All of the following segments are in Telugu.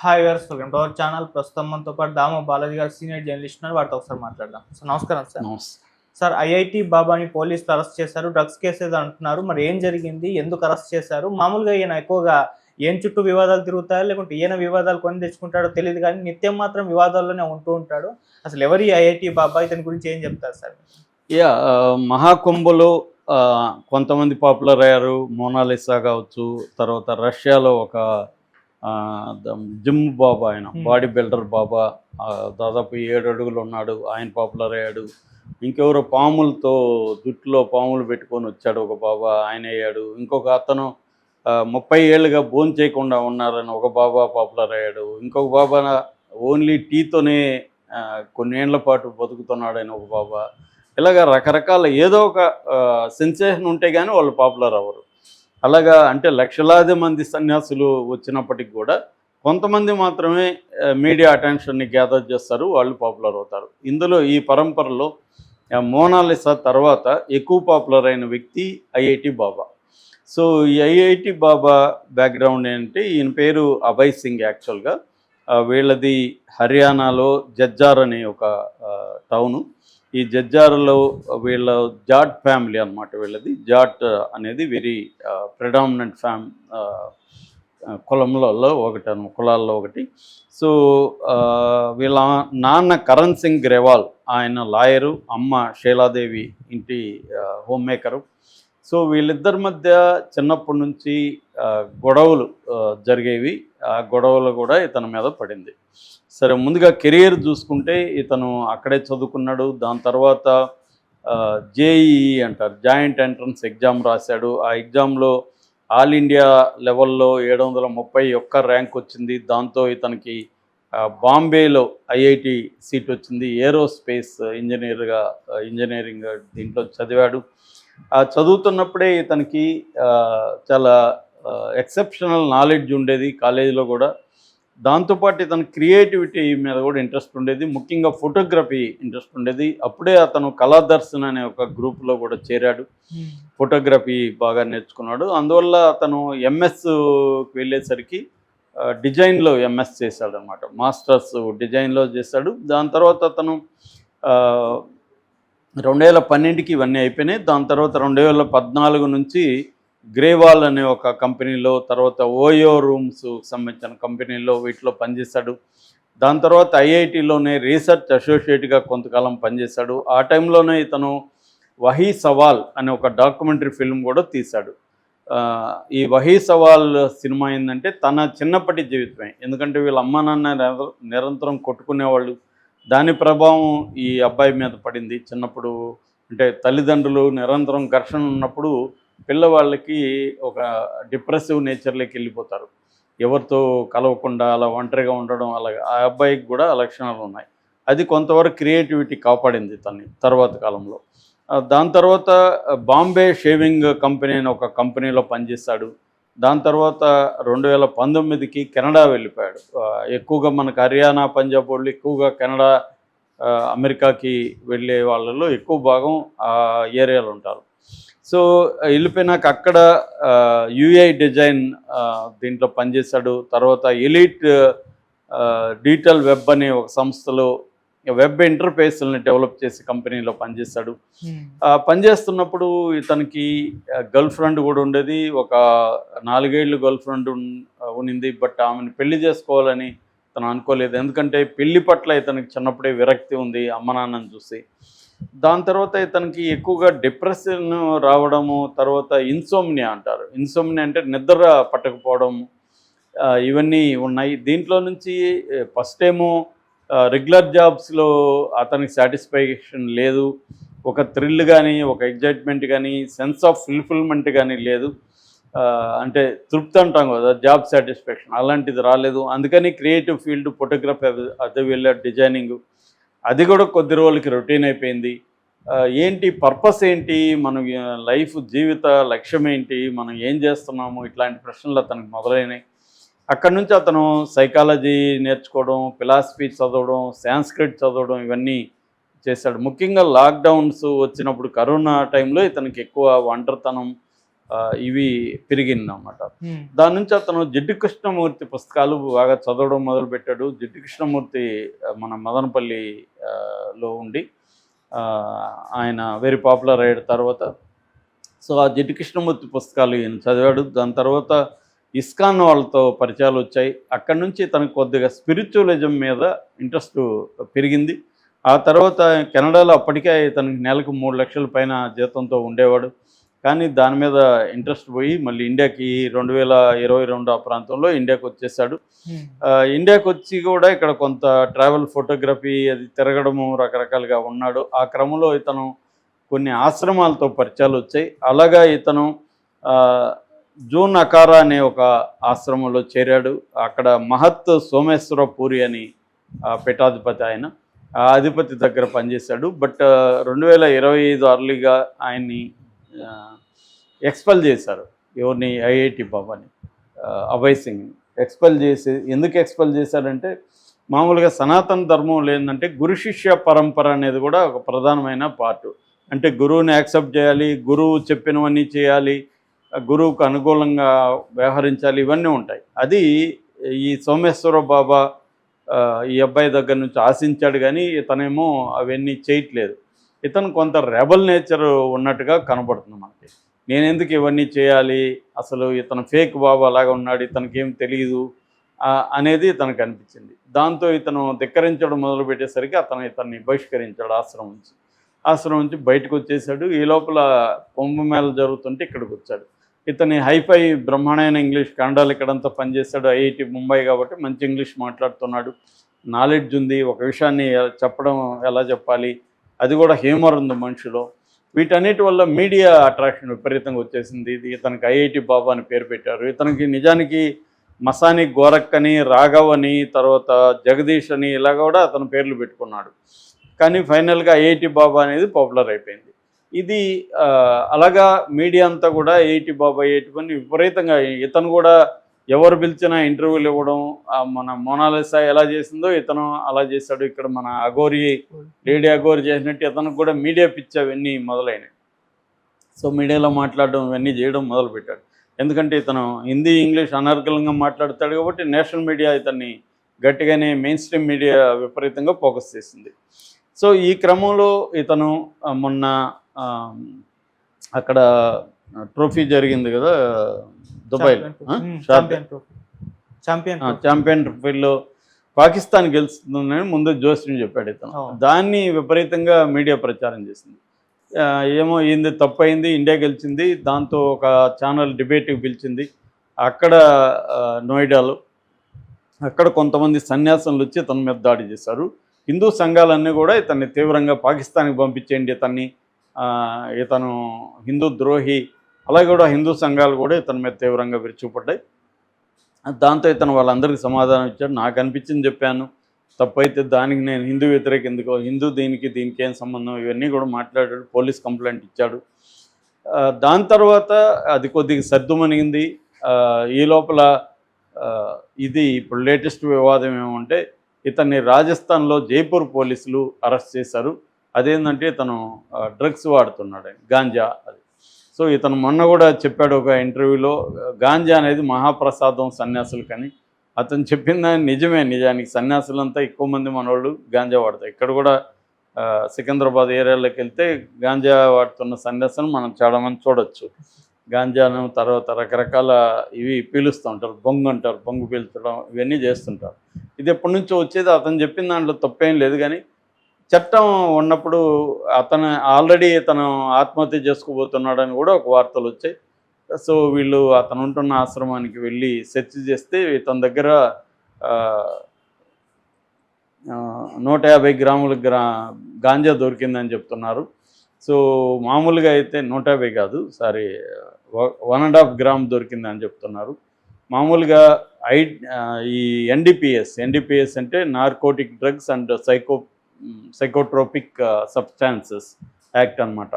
హాయ్ గారు, వెల్కమ్ టు అవర్ ఛానల్. ప్రస్తుతం మనతో పాటు దామ బాలాజీ గారు సీనియర్ జర్నలిస్ట్ ఉన్నారు. వారితో ఒకసారి మాట్లాడదాం. సార్ నమస్కారం సార్. నమస్తే. సార్, ఐఐటి బాబాని పోలీసులు అరెస్ట్ చేశారు. డ్రగ్స్ కేసేది అంటున్నారు. మరి ఏం జరిగింది? ఎందుకు అరెస్ట్ చేశారు? మామూలుగా ఈయన ఎక్కువగా ఏం చుట్టూ వివాదాలు తిరుగుతాయో లేకుంటే ఈయన వివాదాలు కొని తెచ్చుకుంటాడో తెలియదు, కానీ నిత్యం మాత్రం వివాదాల్లోనే ఉంటూ ఉంటాడు. అసలు ఎవరి ఐఐటి బాబా? ఇతని గురించి ఏం చెప్తారు సార్? మహాకుంభలో కొంతమంది పాపులర్ అయ్యారు. మోనాలిసా కావచ్చు, తర్వాత రష్యాలో ఒక జిమ్ బాబా, ఆయన బాడీ బిల్డర్ బాబా, దాదాపు 7 అడుగులు ఉన్నాడు, ఆయన పాపులర్ అయ్యాడు. ఇంకెవరో పాములతో జుట్టులో పాములు పెట్టుకొని వచ్చాడు ఒక బాబా, ఆయన అయ్యాడు. ఇంకొక అతను 30 ఏళ్ళుగా భోజనం చేయకుండా ఉన్నారని ఒక బాబా పాపులర్ అయ్యాడు. ఇంకొక బాబా ఓన్లీ టీతోనే కొన్ని ఏళ్ల పాటు బతుకుతున్నాడని ఒక బాబా. ఇలాగ రకరకాల ఏదో ఒక సెన్సేషన్ ఉంటే కానీ వాళ్ళు పాపులర్ అవ్వరు. అలాగా అంటే లక్షలాది మంది సన్యాసులు వచ్చినప్పటికి కూడా కొంతమంది మాత్రమే మీడియా అటెన్షన్ని గ్యాదర్ చేస్తారు, వాళ్ళు పాపులర్ అవుతారు. ఇందులో ఈ పరంపరలో మోనాలిసా తర్వాత ఎక్కువ పాపులర్ అయిన వ్యక్తి ఐఐటి బాబా. సో ఈ ఐఐటి బాబా బ్యాక్గ్రౌండ్ ఏంటంటే, ఈయన పేరు అభయ్ సింగ్. యాక్చువల్గా వీళ్ళది హర్యానాలో జజ్జార్ అనే ఒక టౌను. ఈ జజ్జార్లో వీళ్ళ జాట్ ఫ్యామిలీ అనమాట. వీళ్ళది జాట్ అనేది వెరీ ప్రిడామినెంట్ కులంలో కులాల్లో ఒకటి. సో వీళ్ళ నాన్న కరణ్ సింగ్ గ్రేవాల్, ఆయన లాయరు, అమ్మ షైలాదేవి ఇంటి హోమ్ మేకరు. సో వీళ్ళిద్దరి మధ్య చిన్నప్పటి నుంచి గొడవలు జరిగేవి. ఆ గొడవలు కూడా ఇతని మీద పడింది. సరే, ముందుగా కెరియర్ చూసుకుంటే ఇతను అక్కడే చదువుకున్నాడు. దాని తర్వాత జేఈఈ అంటారు, జాయింట్ ఎంట్రన్స్ ఎగ్జామ్ రాశాడు. ఆ ఎగ్జామ్లో ఆల్ ఇండియా లెవెల్లో 731 ర్యాంక్ వచ్చింది. దాంతో ఇతనికి బాంబేలో ఐఐటి సీట్ వచ్చింది. ఏరోస్పేస్ ఇంజనీరింగ్ దీంట్లో చదివాడు. చదువుతున్నప్పుడే ఇతనికి చాలా ఎక్సెప్షనల్ నాలెడ్జ్ ఉండేది కాలేజీలో కూడా. దాంతోపాటు ఇతను క్రియేటివిటీ మీద కూడా ఇంట్రెస్ట్ ఉండేది, ముఖ్యంగా ఫోటోగ్రఫీ ఇంట్రెస్ట్ ఉండేది. అప్పుడే అతను కళాదర్శన్ అనే ఒక గ్రూప్లో కూడా చేరాడు. ఫోటోగ్రఫీ బాగా నేర్చుకున్నాడు. అందువల్ల అతను ఎంఎస్కి వెళ్ళేసరికి డిజైన్లో ఎంఎస్ చేశాడు అనమాట. మాస్టర్స్ డిజైన్లో చేశాడు. దాని తర్వాత అతను 2012కి ఇవన్నీ అయిపోయినాయి. దాని తర్వాత 2014 నుంచి గ్రేవాల్ అనే ఒక కంపెనీలో, తర్వాత ఓయో రూమ్స్ సంబంధించిన కంపెనీలో వీటిలో పనిచేశాడు. దాని తర్వాత ఐఐటిలోనే రీసెర్చ్ అసోసియేట్గా కొంతకాలం పనిచేశాడు. ఆ టైంలోనే ఇతను వహీ సవాల్ అనే ఒక డాక్యుమెంటరీ ఫిల్మ్ కూడా తీశాడు. ఈ వహీ సవాల్ సినిమా ఏంటంటే తన చిన్నప్పటి జీవితమే. ఎందుకంటే వీళ్ళ అమ్మ నాన్న నిరంతరం కొట్టుకునేవాళ్ళు. దాని ప్రభావం ఈ అబ్బాయి మీద పడింది. చిన్నప్పుడు అంటే తల్లిదండ్రులు నిరంతరం ఘర్షణ ఉన్నప్పుడు పిల్లవాళ్ళకి ఒక డిప్రెసివ్ నేచర్లోకి వెళ్ళిపోతారు. ఎవరితో కలవకుండా అలా ఒంటరిగా ఉండడం, అలాగా ఆ అబ్బాయికి కూడా ఆ లక్షణాలు ఉన్నాయి. అది కొంతవరకు క్రియేటివిటీ కాపాడింది తన్ని తర్వాత కాలంలో. దాని తర్వాత బాంబే షేవింగ్ కంపెనీ అని ఒక కంపెనీలో పనిచేశాడు. దాని తర్వాత 2019కి కెనడా వెళ్ళిపోయాడు. ఎక్కువగా మనకు హర్యానా, పంజాబ్ వాళ్ళు ఎక్కువగా కెనడా, అమెరికాకి వెళ్ళే వాళ్ళలో ఎక్కువ భాగం ఆ ఏరియాలో ఉంటారు. సో వెళ్ళిపోయినాక అక్కడ యూఐ డిజైన్ దీంట్లో పనిచేశాడు. తర్వాత ఎలీట్ డిజిటల్ వెబ్ అనే ఒక సంస్థలో వెబ్ ఇంటర్ఫేస్ని డెవలప్ చేసే కంపెనీలో పనిచేశాడు. పనిచేస్తున్నప్పుడు ఇతనికి గర్ల్ ఫ్రెండ్ కూడా ఉండేది. ఒక 4 ఏళ్ళు గర్ల్ ఫ్రెండ్ ఉన్నింది. బట్ ఆమెను పెళ్లి చేసుకోవాలని తను అనుకోలేదు. ఎందుకంటే పెళ్లి పట్ల ఇతనికి చిన్నప్పుడే విరక్తి ఉంది అమ్మ నాన్నని చూసి. దాని తర్వాత ఇతనికి ఎక్కువగా డిప్రెషన్ రావడము, తర్వాత ఇన్సోమ్నియా అంటారు. ఇన్సోమ్నియా అంటే నిద్ర పట్టకపోవడం, ఇవన్నీ ఉన్నాయి. దీంట్లో నుంచి ఫస్ట్ ఏమో రెగ్యులర్ జాబ్స్లో అతనికి సాటిస్ఫాక్షన్ లేదు. ఒక థ్రిల్ కానీ, ఒక ఎగ్జైట్మెంట్ కానీ, సెన్స్ ఆఫ్ ఫుల్ఫిల్మెంట్ కానీ లేదు. అంటే తృప్తి అంటాం కదా, జాబ్ సాటిస్ఫాక్షన్, అలాంటిది రాలేదు. అందుకని క్రియేటివ్ ఫీల్డ్, ఫోటోగ్రఫీ అది వెళ్ళే డిజైనింగ్, అది కూడా కొద్ది రోజులకి రొటీన్ అయిపోయింది. ఏంటి పర్పస్ ఏంటి, మన లైఫ్ జీవిత లక్ష్యం ఏంటి, మనం ఏం చేస్తున్నాము, ఇట్లాంటి ప్రశ్నలు అతనికి మొదలైనవి. అక్కడి నుంచి అతను సైకాలజీ నేర్చుకోవడం, ఫిలాసఫీ చదవడం, సాంస్క్రిట్ చదవడం, ఇవన్నీ చేశాడు. ముఖ్యంగా లాక్డౌన్స్ వచ్చినప్పుడు కరోనా టైంలో ఇతనికి ఎక్కువ ఒంటరితనం, ఇవి పెరిగిందన్నమాట. దాని నుంచి అతను జిడ్డు కృష్ణమూర్తి పుస్తకాలు బాగా చదవడం మొదలుపెట్టాడు. జిడ్డు కృష్ణమూర్తి మన మదనపల్లిలో ఉండి ఆయన వెరీ పాపులర్ అయ్యాడు తర్వాత. సో ఆ జిడ్డు కృష్ణమూర్తి పుస్తకాలు ఈయన చదివాడు. దాని తర్వాత ఇస్కాన్ వాళ్ళతో పరిచయాలు వచ్చాయి. అక్కడి నుంచి తనకు కొద్దిగా స్పిరిచువలిజం మీద ఇంట్రెస్ట్ పెరిగింది. ఆ తర్వాత కెనడాలో అప్పటికే తనకి నెలకు 3 లక్షల పైన జీతంతో ఉండేవాడు. కానీ దాని మీద ఇంట్రెస్ట్ పోయి మళ్ళీ ఇండియాకి 2022 ఆ ప్రాంతంలో ఇండియాకి వచ్చేసాడు. ఇండియాకి వచ్చి కూడా ఇక్కడ కొంత ట్రావెల్ ఫోటోగ్రఫీ అది తిరగడము రకరకాలుగా ఉన్నాడు. ఆ క్రమంలో ఇతను కొన్ని ఆశ్రమాలతో పరిచయాలు వచ్చాయి. అలాగా ఇతను జూన్ అకారా అనే ఒక ఆశ్రమంలో చేరాడు. అక్కడ మహత్ సోమేశ్వర పూరి అని పీఠాధిపతి ఆయన, ఆ అధిపతి దగ్గర పనిచేశాడు. బట్ 2025 అర్లీగా ఆయన్ని ఎక్స్పెల్ చేశారు. ఎవరిని? ఐఐటి బాబాని, అభయ్ సింగ్ ఎక్స్పెల్ చేసి. ఎందుకు ఎక్స్పెల్ చేశారంటే మామూలుగా సనాతన ధర్మం లేదంటే గురు శిష్య పరంపర అనేది కూడా ఒక ప్రధానమైన పార్ట్. అంటే గురువుని యాక్సెప్ట్ చేయాలి, గురువు చెప్పినవన్నీ చేయాలి, గురువుకు అనుకూలంగా వ్యవహరించాలి, ఇవన్నీ ఉంటాయి. అది ఈ సోమేశ్వర బాబా ఈ అబ్బాయి దగ్గర నుంచి ఆశించాడు, కానీ ఇతనేమో అవన్నీ చేయట్లేదు. ఇతను కొంత రెబల్ నేచర్ ఉన్నట్టుగా కనబడుతుంది మనకి. నేను ఎందుకు ఇవన్నీ చేయాలి, అసలు ఇతను ఫేక్ బాబా లాగా ఉన్నాడు, ఇతనికి ఏం తెలియదు అనేది తనకు అనిపించింది. దాంతో ఇతను ధిక్కరించడం మొదలుపెట్టేసరికి ఇతన్ని బహిష్కరించాడు ఆశ్రమం నుంచి బయటకు వచ్చేసాడు. ఈ లోపల కుంభమేళ జరుగుతుంటే ఇక్కడికి వచ్చాడు. ఇతని హైఫై బ్రహ్మాండమైన ఇంగ్లీష్, కన్నడలో ఇక్కడంతా పనిచేస్తాడు. ఐఐటి ముంబై కాబట్టి మంచి ఇంగ్లీష్ మాట్లాడుతున్నాడు, నాలెడ్జ్ ఉంది, ఒక విషయాన్ని చెప్పడం ఎలా చెప్పాలి, అది కూడా హ్యూమర్ ఉంది మనిషిలో. వీటన్నిటి వల్ల మీడియా అట్రాక్షన్ విపరీతంగా వచ్చేసింది. ఇతనికి ఐఐటి బాబా అని పేరు పెట్టారు. ఇతనికి నిజానికి మసాని గోరక్ అని, రాఘవ్ అని, తర్వాత జగదీష్ అని ఇలా కూడా అతను పేర్లు పెట్టుకున్నాడు. కానీ ఫైనల్గా ఐఐటి బాబా అనేది పాపులర్ అయిపోయింది. ఇది అలాగా మీడియా అంతా కూడా ఐఐటి బాబా అని విపరీతంగా, ఇతను కూడా ఎవరు పిలిచినా ఇంటర్వ్యూలు ఇవ్వడం, మన మోనాలిసా ఎలా చేసిందో ఇతను అలా చేశాడు. ఇక్కడ మన లేడీ అఘోరి చేసినట్టు ఇతను కూడా మీడియా పిచ్చి అవన్నీ మొదలైనవి. సో మీడియాలో మాట్లాడడం ఇవన్నీ చేయడం మొదలుపెట్టాడు. ఎందుకంటే ఇతను హిందీ ఇంగ్లీష్ అనర్గళంగా మాట్లాడతాడు కాబట్టి నేషనల్ మీడియా ఇతన్ని గట్టిగానే మెయిన్ స్ట్రీమ్ మీడియా విపరీతంగా ఫోకస్ చేసింది. సో ఈ క్రమంలో ఇతను మొన్న అక్కడ ట్రోఫీ జరిగింది కదా దుబాయ్లో, ఛాంపియన్ ట్రోఫీలో పాకిస్తాన్ గెలుస్తుందని ముందు జోస్యం చెప్పాడు ఇతను. దాన్ని విపరీతంగా మీడియా ప్రచారం చేసింది. ఏమో ఏంది తప్పైంది, ఇండియా గెలిచింది. దాంతో ఒక ఛానల్ డిబేట్కి పిలిచింది. అక్కడ నోయిడాలో అక్కడ కొంతమంది సన్యాసులు వచ్చి ఇతని మీద దాడి చేశారు. హిందూ సంఘాలన్నీ కూడా ఇతన్ని తీవ్రంగా పాకిస్తాన్కి పంపించేయండి, ఇతను హిందూ ద్రోహి, అలాగే కూడా హిందూ సంఘాలు కూడా ఇతని మీద తీవ్రంగా విరుచుకుపడ్డాయి. దాంతో ఇతను వాళ్ళందరికీ సమాధానం ఇచ్చాడు. నాకు అనిపించింది చెప్పాను, తప్పైతే దానికి నేను హిందూ వ్యతిరేక ఎందుకో, హిందూ దీనికి ఏం సంబంధం, ఇవన్నీ కూడా మాట్లాడాడు. పోలీస్ కంప్లైంట్ ఇచ్చాడు. దాని తర్వాత అది కొద్దిగా సర్దుమణిగింది. ఈ లోపల ఇది ఇప్పుడు లేటెస్ట్ వివాదం ఏమంటే ఇతన్ని రాజస్థాన్లో జైపూర్ పోలీసులు అరెస్ట్ చేశారు. అదేంటంటే ఇతను డ్రగ్స్ వాడుతున్నాడు, గాంజా. అది సో ఇతను మొన్న కూడా చెప్పాడు ఒక ఇంటర్వ్యూలో, గాంజా అనేది మహాప్రసాదం సన్యాసులకని. అతను చెప్పింది నిజమే. నిజానికి సన్యాసులంతా ఎక్కువ మంది మనోళ్ళు గాంజా వాడతారు. ఇక్కడ కూడా సికింద్రాబాద్ ఏరియాలోకి వెళ్తే గాంజా వాడుతున్న సన్యాసులను మనం చాలామంది చూడొచ్చు. గాంజాను తర్వాత రకరకాల ఇవి పీలుస్తూ ఉంటారు, బొంగు అంటారు, బొంగు పీల్చడం, ఇవన్నీ చేస్తుంటారు. ఇది ఎప్పటి నుంచో వచ్చేది. అతను చెప్పిన దాంట్లో తప్పేం లేదు, కానీ చట్టం ఉన్నప్పుడు ఆల్రెడీ తను ఆత్మహత్య చేసుకోబోతున్నాడని కూడా ఒక వార్తలు వచ్చాయి. సో వీళ్ళు అతను ఉంటున్న ఆశ్రమానికి వెళ్ళి సెర్చ్ చేస్తే ఇతని దగ్గర 150 గ్రాముల గాంజా దొరికిందని చెప్తున్నారు. సో మామూలుగా అయితే 150 కాదు, 1.5 గ్రామ్ దొరికిందని చెప్తున్నారు. మామూలుగా ఈ ఎన్డీపీఎస్ అంటే narcotic drugs and psychotropic substances act అన్నమాట.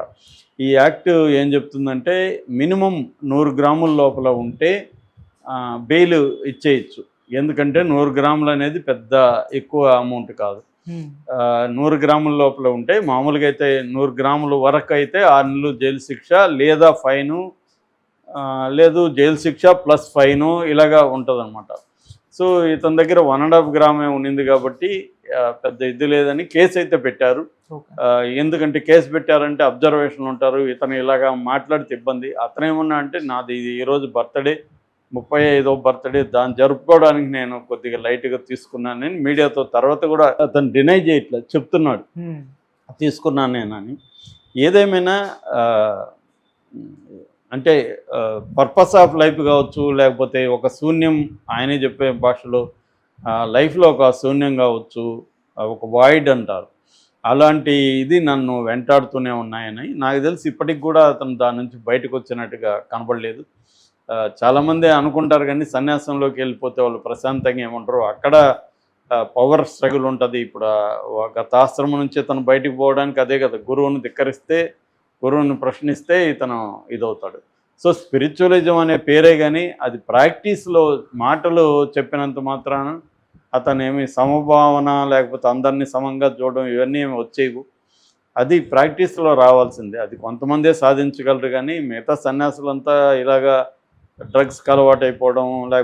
ఈ యాక్ట్ ఏం చెప్తుందంటే మినిమం 100 గ్రాముల లోపల ఉంటే బెయిల్ ఇచ్చేయచ్చు. ఎందుకంటే 100 గ్రాములు అనేది పెద్ద ఎక్కువ అమౌంట్ కాదు. 100 గ్రాముల లోపల ఉంటే, మామూలుగా అయితే 100 గ్రాముల వరకు అయితే 6 నెలలు జైలు శిక్ష లేదా ఫైను లేదు జైలు శిక్ష ప్లస్ ఫైను ఇలాగా ఉంటుందన్నమాట. సో ఇతని దగ్గర 1.5 గ్రామే ఉండింది కాబట్టి పెద్ద ఇది లేదని కేసు అయితే పెట్టారు. ఎందుకంటే కేసు పెట్టారంటే అబ్జర్వేషన్లు ఉంటారు, ఇతను ఇలాగా మాట్లాడితే ఇబ్బంది. అతనేమన్నా అంటే నాది ఇది ఈరోజు బర్త్డే, 35వ బర్త్డే, దాన్ని జరుపుకోవడానికి నేను కొద్దిగా లైట్గా తీసుకున్నానని మీడియాతో తర్వాత కూడా అతను డినై చేయట్లేదు, చెప్తున్నాడు తీసుకున్నాను నేనని. ఏదేమైనా అంటే పర్పస్ ఆఫ్ లైఫ్ కావచ్చు, లేకపోతే ఒక శూన్యం, ఆయనే చెప్పే భాషలో లైఫ్లో ఒక శూన్యం కావచ్చు, ఒక వాయిడ్ అంటారు, అలాంటి ఇది నన్ను వెంటాడుతూనే ఉన్నాయని నాకు తెలిసి ఇప్పటికి కూడా అతను దాని నుంచి బయటకు వచ్చినట్టుగా కనబడలేదు. చాలామంది అనుకుంటారు కానీ సన్యాసంలోకి వెళ్ళిపోతే వాళ్ళు ప్రశాంతంగా ఏమంటారు, అక్కడ పవర్ స్ట్రగుల్ ఉంటుంది. ఇప్పుడు గత ఆశ్రమం నుంచి తను బయటకు పోవడానికి అదే కదా, గురువుని ధిక్కరిస్తే, గురువుని ప్రశ్నిస్తే ఇతను ఇదవుతాడు. సో స్పిరిచువలిజం అనే పేరే కానీ అది ప్రాక్టీస్లో మాటలు చెప్పినంత మాత్రాన అతను ఏమి సమభావన లేకపోతే అందరినీ సమంగా చూడడం ఇవన్నీ ఏమి వచ్చేవి. అది ప్రాక్టీస్లో రావాల్సిందే. అది కొంతమందే సాధించగలరు కానీ మిగతా సన్యాసులంతా ఇలాగా డ్రగ్స్కి అలవాటు అయిపోవడం, లేకపోతే